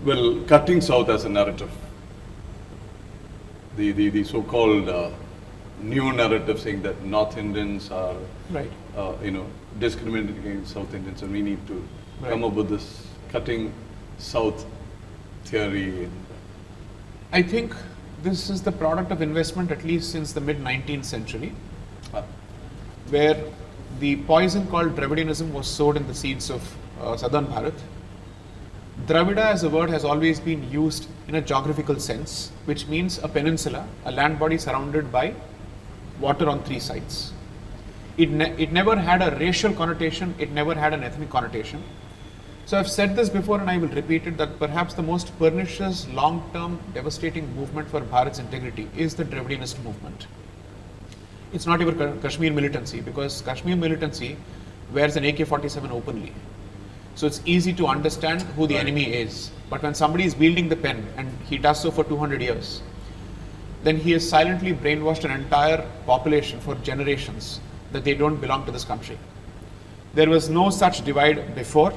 Well, cutting south as a narrative, the so-called new narrative saying that North Indians are, Right. discriminated against South Indians, and we need to Right. come up with this cutting south theory. I think this is the product of investment at least since the mid-19th century, where the poison called Dravidianism was sowed in the seeds of southern Bharat. Dravida as a word has always been used in a geographical sense, which means a peninsula, a land body surrounded by water on three sides. It never had a racial connotation, it never had an ethnic connotation. So I've said this before and I will repeat it, that perhaps the most pernicious, long-term, devastating movement for Bharat's integrity is the Dravidianist movement. It's not even Kashmir militancy, because Kashmir militancy wears an AK-47 openly. So it's easy to understand who the enemy is. But when somebody is wielding the pen, and he does so for 200 years, then he has silently brainwashed an entire population for generations that they don't belong to this country. There was no such divide before.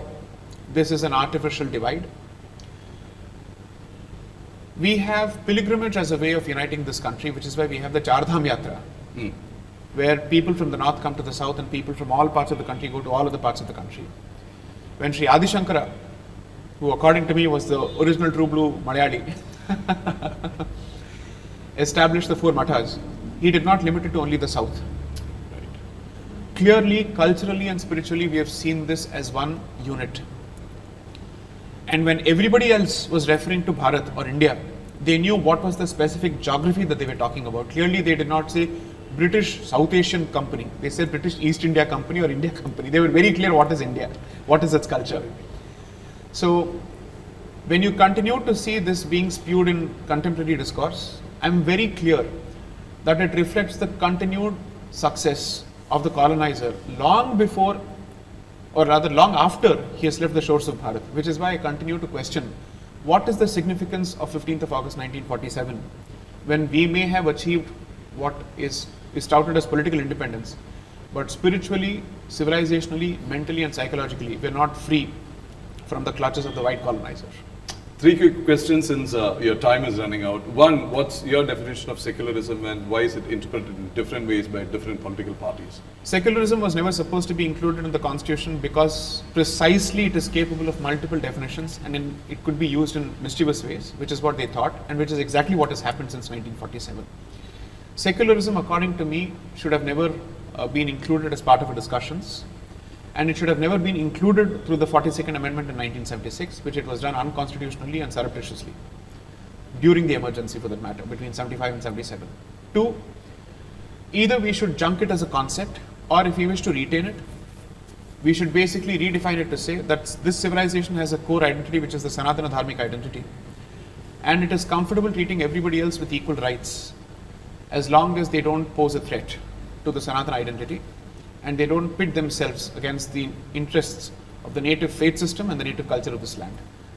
This is an artificial divide. We have pilgrimage as a way of uniting this country, which is why we have the Char Dham Yatra, where people from the north come to the south and people from all parts of the country go to all other parts of the country. When Sri Adi Shankara, who according to me was the original true blue Malayali, established the four mathas, he did not limit it to only the south. Clearly, culturally and spiritually, we have seen this as one unit. And when everybody else was referring to Bharat or India, they knew what was the specific geography that they were talking about. Clearly, they did not say British South Asian Company. They said British East India Company or India Company. They were very clear what is India, what is its culture. So, when you continue to see this being spewed in contemporary discourse, I'm very clear that it reflects the continued success of the colonizer long before, or rather long after he has left the shores of Bharat, which is why I continue to question what is the significance of 15th of August 1947, when we may have achieved what is touted as political independence, but spiritually, civilizationally, mentally and psychologically, we're not free from the clutches of the white colonizer. Three quick questions since your time is running out. One, what's your definition of secularism and why is it interpreted in different ways by different political parties? Secularism was never supposed to be included in the constitution because precisely it is capable of multiple definitions and it could be used in mischievous ways, which is what they thought and which is exactly what has happened since 1947. Secularism, according to me, should have never been included as part of our discussions, and it should have never been included through the 42nd Amendment in 1976, which it was done unconstitutionally and surreptitiously during the emergency, for that matter, between 75 and 77. Two, either we should junk it as a concept, or if we wish to retain it, we should basically redefine it to say that this civilization has a core identity, which is the Sanatana Dharmic identity, and it is comfortable treating everybody else with equal rights as long as they don't pose a threat to the Sanatana identity and they don't pit themselves against the interests of the native faith system and the native culture of this land.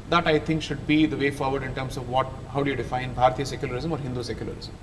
That, I think, should be the way forward in terms of how do you define Bharatiya secularism or Hindu secularism.